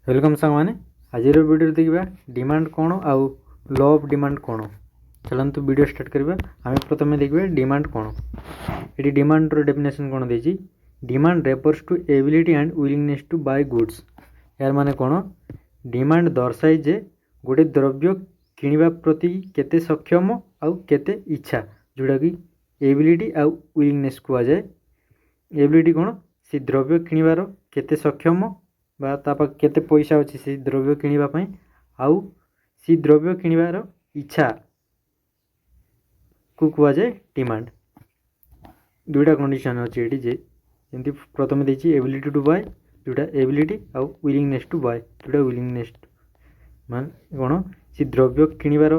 Welcome सांगमाने आज video देखा demand कौन आउ लॉ ऑफ डिमांड कौन। चलतु वीडियो स्टार्ट करवा। आम प्रथम देखा डिमांड कौन। ये डिमांड रो डेफिनेशन कौन देछि। Demand refers to ability and willingness to buy goods. यार माने कौन डिमांड दर्शाए जे गोटे द्रव्य किनिबा प्रति केते सक्षम आउ केते इच्छा जोड़ा कि एबिलिटी आउ विलिंगनेस कुआ जाए। एबिलिटी कौन से द्रव्य किनिबार केते सक्षम बा तापाक केते पैसा अच्छी से द्रव्य किनिबा पई आउ सी द्रव्य किनिबार इच्छा को कुआ जाए डिमांड। दुईटा कंडीशन अच्छी ये जे जमी प्रथम देखिए एबिलिटी टू बाय जोटा एबिलिटी आउ विलिंगनेस टू बाय जोटा विलिंगनेस मान कौन सी द्रव्य किनिबार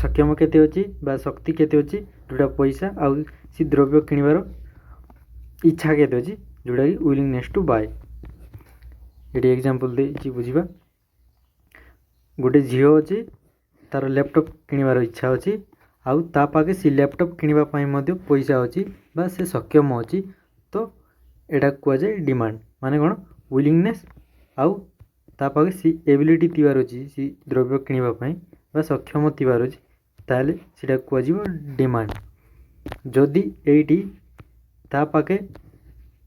सक्षम केते अच्छी बा शक्ति केते अच्छी जोटा पैसा आउ सी द्रव्य किनिबार इच्छा केते अच्छी जोटा कि विलिंगनेस टू बाय। ये एग्जांपल दे बुझा गोटे झील अच्छी तार लैपटॉप किनिबार इच्छा अच्छी आउ ता पाके सी लैपटॉप किनिबा पैसा अच्छी बा से सक्षम अच्छी तो एटा कुआ जाए डिमांड। माने कौन विलिंगनेस आउ ता पाके सी एबिलिटी तिबार अच्छी सी द्रव्य किनिबा पई बा सक्षम तिबार अच्छी ताले सेटा कुआ जीवो डिमांड। जदि एटी ता पाके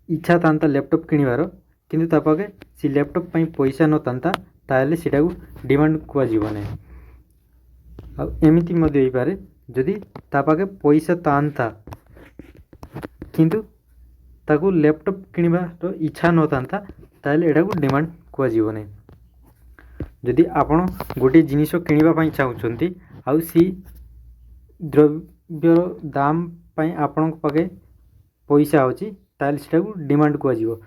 इच्छा तांता लैपटॉप किनिबार किंतु ता पाके सी लैपटॉप पई पैसा न तांता ताले सेटा को डिमांड कुआ जीवो नै। आ एमिति मध्ये होई पारे जदि ता पाके पैसा तांता किंतु ताको लैपटॉप किनिबार इच्छा न तांता ताले एटा को डिमांड कुआ जीवो नै। जदि आपण गोटे जिनिस किनिबा पई चाहुचंती आउ सी द्रव्यर दाम पई आपण पाके पैसा अछि ताले सेटा को डिमांड कुआ जीवो।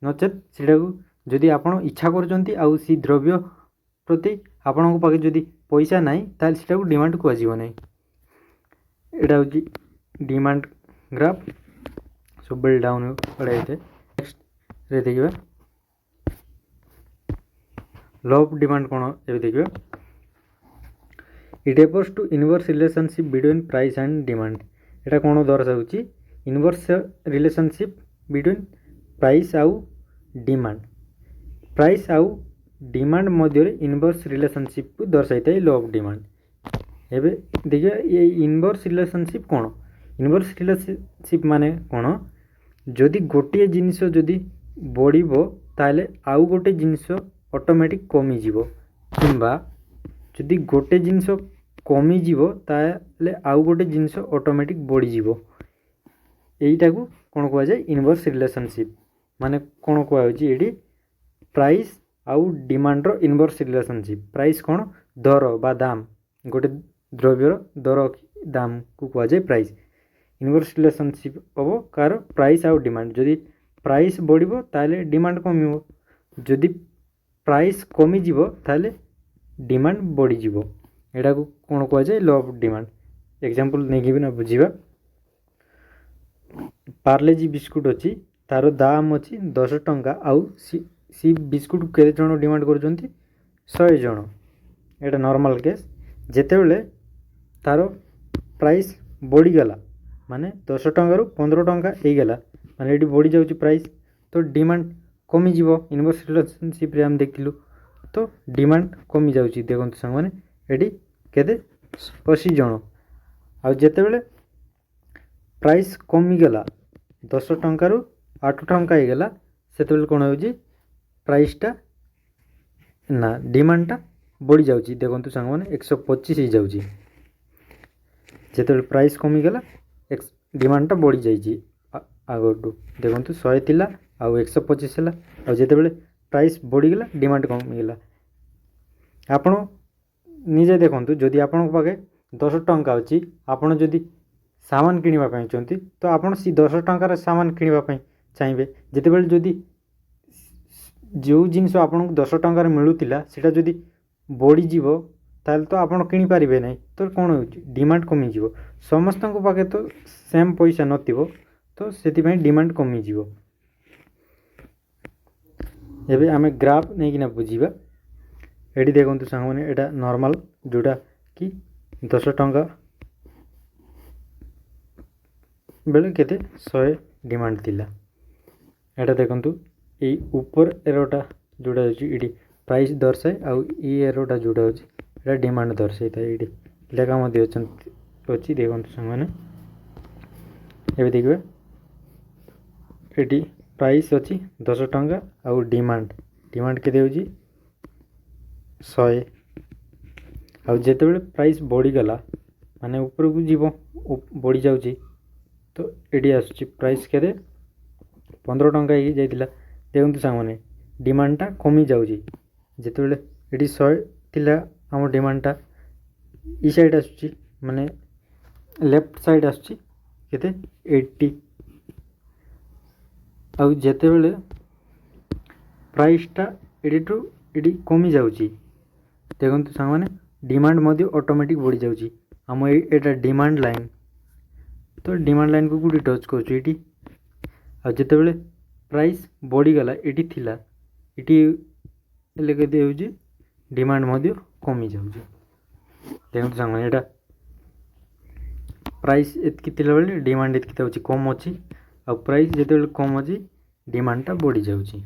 नचेत सेटा को जदि आपण इच्छा करचंती आउ सी द्रव्य प्रति आपण पाके जदि पैसा नाही ताले सेटा को डिमांड कुआ जीवो नै। एटा होची डिमांड ग्राफ सब बेल डाउन पड़ाइते। नेक्स्ट रे देखिबा लॉ ऑफ डिमांड कोन ए देखिबा। It refers to inverse relationship between price and demand. एटा कोन दर्शाउची इनवर्स रिलेशनशिप बिटवीन प्राइस आउ डिमांड। प्राइस आउ डिमांड मध्य इनवर्स रिलेशनशिप को दर्शाई लॉ ऑफ डिमांड। एबे देखिए ये इनवर्स रिलेशनशिप कौन। इनवर्स रिलेशनशिप माने कौन जदि गोटे जिनिस जदि बढ़िबो ताले आउ गोटे जिनिस ऑटोमेटिक कमी जीवो किंबा जदि गोटे जिनिस कमी जीवो ताले आउ गोटे जिनिस ऑटोमेटिक बढ़ी जीवो। एटा को कौन कुआ जाए इनवर्स रिलेशनशिप। माने कौन कुआ होची एडी प्राइस आउ डिमांड रो इनवर्स रिलेशनशिप। प्राइस कौन दर बा दाम गोटे द्रव्यर दर दाम को कुआ जाए प्राइस। इनवर्स रिलेशनशिप हम कार प्राइस आउ डिमांड। जदि प्राइस बढ़िबो ताले डिमांड कमिबो जदि प्राइस कमी जीवो ताले डिमांड बढ़ी जीवो। एटा को कौन कुआ जाए लॉ ऑफ डिमांड। एग्जांपल नै कि बिना बुझिबा पार्लेजी बिस्कुट अच्छी तार दाम अच्छी 10 टंका आउ सी बिस्कुट केते जण डिमांड करूछंती 100 जण। एटा नॉर्मल केस जेते बेले तार प्राइस बढ़ी गला माने 10 टंका रु 15 टंका ए गला माने एटी बढ़ी जाउची प्राइस तो डिमांड कमी जीवो। इनवर्स रिलेशनशिप रे हम देखिलु तो डिमांड कमी जाउची। देखंतु संग माने एटी केते 80 जण आ जेते बेले प्राइस कमी गला 10 टंका रु 8 टंका ए गला सेते बेले कोन होउची प्राइसटा ना डिमांडटा बढ़ी जाउची। देखंतु संग माने 125 ही जाउची जेते बेले प्राइस कमी गला डिमांडटा बढ़ी जाइची आगोटू। देखंतु 100 थिला आ 125 हला आ जेते बेले प्राइस बढ़ी गला डिमांड कमी गला। आपण निजे देखंतु जदि आपण पाके 10 टंका अछि आपण जदि सामान किनिबा पई चंती तो आपण सी 10 टंका सामान किनिबा पई चाहिए। जेते बेले जदि जो जिनिस आपन 10 टंका मिलूला सेटा जदि बढ़ी जीवो ताल तो आपन किनि पारिबे नै तो कोन होची डिमांड कमी जीवो। समस्त को पाके तो सेम पैसा नथिबो तो सेति पई डिमांड कमी जीवो। एबे आमे ग्राफ नै किना बुझीबा। एडी देखंतु संग माने एटा नॉर्मल जोटा कि 10 टंका बेले केते 100 डिमांड थिला। एटा देखंतु ए ऊपर एरोटा जोड़ा ये प्राइस दर्शाए आउ एरोटा जोड़ा होता डिमांड दर्शाई था ये लेखा अच्छी देखो सांग मैंने ये देखिए ये प्राइस अच्छी 10 टंका आउ डिमांड केते होची 100 आउ जेतेबेले प्राइस बढ़ीगला माने ऊपर को जीव बढ़ी जाउची तो ये आसुची प्राइस केते 15 टंका ही जाइतिला देखो सांग मैंने डिमांडटा कमी जाउची जेतेबेले ये 100 थिला आम डिमांडटा ई साइड आसुची माने लेफ्ट साइड आसुची केते 80 आउ जेतेबेले प्राइसटा एटू ये कमी जाउची देखो सांग मैंने डिमांड मध्य ऑटोमेटिक बढ़ी जाउची आम एटा डिमांड लाइन तो डिमांड लाइन को गुडी टच करछु एटी आ जेतेबेले प्राइस बढ़ीगला ये थिला ये लेके देउची डिमांड मध्य कमी जाउची देखो सांग मैंने एटा प्राइस एतकी थिला बेले डिमांड एतकी होची कम अच्छी आ प्राइस जेतेबेले कम अच्छी डिमांडटा बढ़ी जाउची।